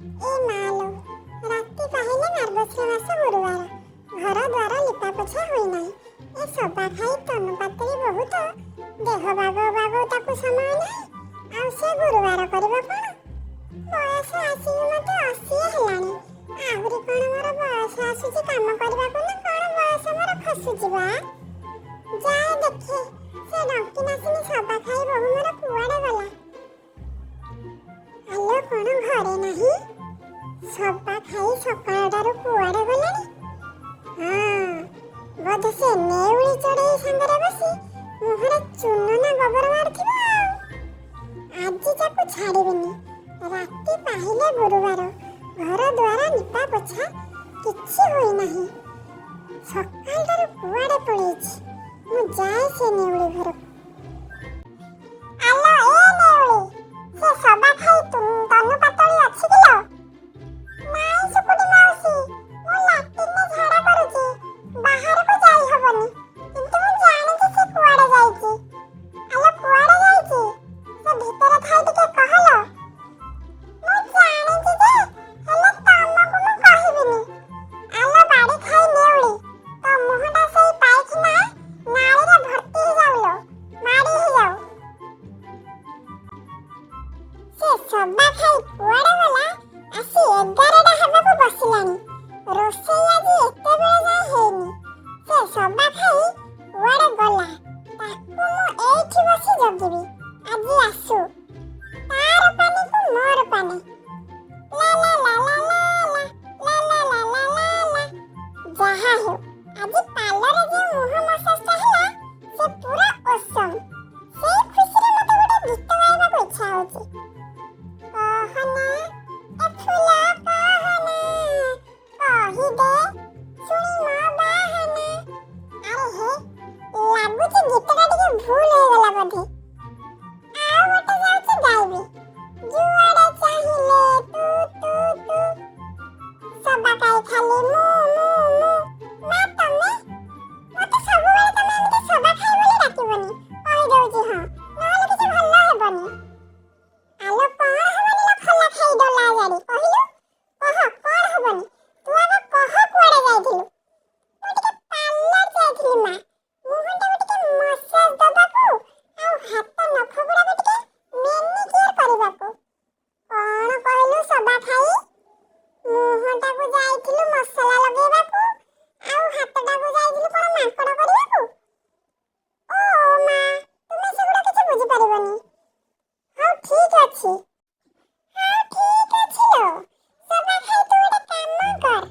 ए मालो राति पाहिले मार्गशीर मास गुरुवार घर द्वार लिपा पोछा होई नाही। ए सभा खाई तनु पातरी बहुत देह बाग ताकू समय नाही। आ से गुरुवार करबा कोन? बयस आसी मते 80 हेलानी। आहुरी कोन मोर बयस आसुची काम करबा कोन कोन बयस मोर खसु जिबा। जाए देखे से डंकी नासिनी सभा खाई बहु मोर कुआडे गला। आलो कोन घरे नाही। सभा खाई सकाळटारू कुआडे गलानी। बोध से नेउली चढ़ई संगरे बसी मुहरे चून ना गोबर मारथिबो। आजी जाकू छाड़िबिनी। राति पाहिले गुरुवार घर द्वारा निपा पोछा किछि होई नाही। सकाळटारू कुआडे पळेछि मु जाए से नेउली घर। आलो ए नेउली से सभा खाई तनु पातळी अछि किलो? नाई सुकुटी माउसी मु लाट्रिन में झाड़ा करूची। बाहर को जाई हबनी किंतु मु जाने कि से कुआडे जाईची। आलो कुआडे जाईची से भीतर थाई टिके कहलो। मु जाने कि जे हेले तमको मु कहिबिनी। आलो बाड़ी खाई नेउली तो मुहटा सेई पाइखिना नाली रे भर्ती हो जाउलो मारी हो जाऊ। से सभा खाई कुआडे गला आसी 11टा हेबाकू बसिलानी। रोषेई आजी एते बेले जाय हेनी। से सभा खाई कुआडे गला ताकू मु एठी बसी जगिबी आजी आसु। तार पानी को मोर पानी ला ला ला ला ला ला ला ला ला ला ला। जहा हो आजी पार्लर जे मुह मसाज होला से पूरा ओसम। से खुशी रे मते गोटे गीत गाइबा को इच्छा होची। कहना ए फुला कहना कहि दे सुनी मो बाहना। अरे हे लागुची गीतटा टिके भूल हो गला बोधे। आ गोटे जाउची गाइबी जुआडे चाहिले तू तू तू सबा काई खाली मु मु मु। ना तमे मते सब बेले तमे एमिते सबा खाई बोली डाकिबनी कहि दउची। हां नहले किछ भल्ला हेबनी। आलो कोन हेबनी लो खला खाई डला जारी कहिलु कह कोन हेबनी तू आबा कह कुआडे जाइथिलु? मु टिके पार्लर जाइथिलि मा मुहंटा टिके मसाज दबाकू आ हाथ नख गुडा टिके मैनिक्योर करबाकू। कोन कहलु सबा खाई मुहंटा को जाइथिलु मसला लगेबाकू आ हाथटा को जाइथिलु कोन मांकड़ करबाकू? ओ मा तुमे सेगुडा किछ बुझि परिबनी। हां ठीक अछि। हां ठीक अछि लो सबा खाई तू एटा काम कर।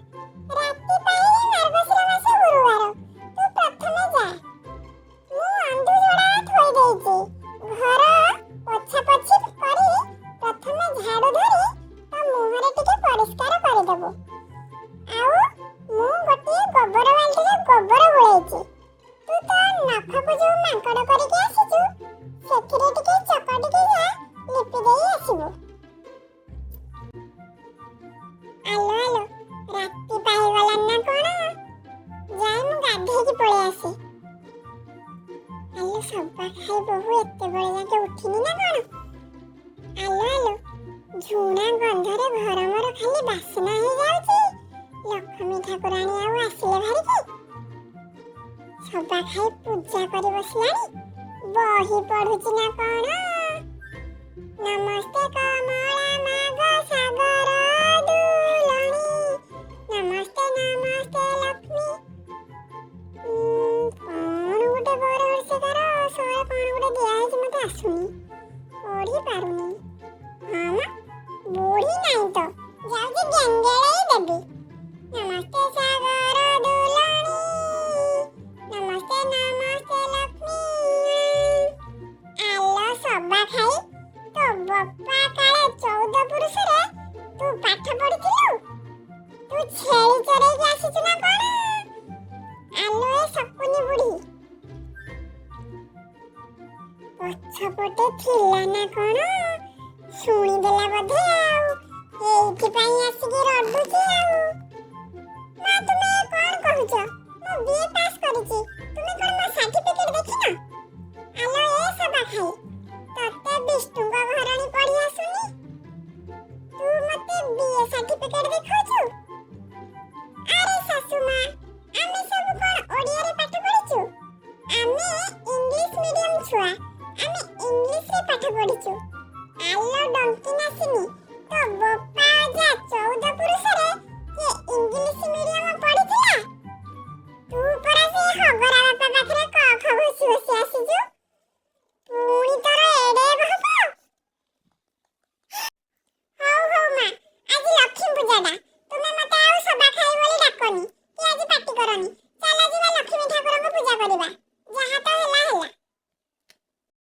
राति पाहिले मार्गशीर मास गुरुवार तू प्रथमे जा। मु अंधु जोड़ा थोई देइची घर पोछा पोछि करी प्रथमे झाड़ू धरी तो मुहरे टिके परिष्कार करि देबो। आउ मु गोटे गोबर बाल्टी रे गोबर गुळेची तू तो नख को जो मांकड़ करिके आसीचु सेथिरे टिके चकटिके जा लिपि देई आसीबो। आलो आलो राति पाई गला ना कोन जाय मु गाधे की पळे आसी। आलो सबा खाई बहु एते बळे जाके उठिनी ना कोन? आलो आलो झुणा गंधरे घर मोर खाली बासना हे जाउची। लक्ष्मी ठाकुराणी आउ आसिले भारी की? सबा खाई पूजा करि बसलानी बही पढुची ना कोन? नमस्ते कमला माग सागर दुलणी नमस्ते नमस्ते लक्ष्मी। कोन गोटे बर वर्षे कर सोए कोन गोटे दिया है मते आसुनी पढ़ी पारुनी। हां मा बुढ़ी नहीं तो जाउची गेंगेळई देबी। नमस्ते सागर दुलणी नमस्ते नमस्ते लक्ष्मी। आलो सबा खाई तो बप्पा काले 14 पुरुष रे तू पाठ पढिथिलु? तू छेली चरे के आसीछु ना कोन? आलो ए सकुनी बुढ़ी पछपटे थिला ना कोन सुनी देला बधे आउ एइथि पई आसी के रडुची आउ। मा तुमे कोन कहउछ? मु बीए पास करिची तुमे कोन मो सर्टिफिकेट देखिना? आलो ए सबा खाई तते विष्णु का घराणी पढ़ी आसुनी? तू मते बीए ଗୋଟିଏ ସାର୍ଟିଫିକେଟ ଦେଖାଉଛୁ? ଆରେ ଶାଶୁମା, ଆମେ ସବୁ କଣ ଓଡ଼ିଆରେ ପାଠ ପଢିଛୁ? ଆମେ ଇଂଲିଶ ମିଡିୟମ ଛୁଆ। ଆମେ ଇଂଲିଶରେ ପାଠ ପଢିଛୁ। ଆଲୋ ଡଙ୍କି ନାସିନି, ତୋ ବୋପା ଅଜା 14 ପୁରୁଷରେ କିଏ ଇଂଲିଶ ମିଡିୟମ ପଢିଥିଲା? ତୁ ପରା ସେ ହଗରା ବାପା ପାଖରେ କ ଖ ଘୋଷି ଘୋଷି ଆସିଛୁ। ପୁଣି ତୋର ଏଡେ ଭାବ। ହଉ ହଉ ମା, ଆଜି ଲକ୍ଷ୍ମୀ ପୂଜାଟା।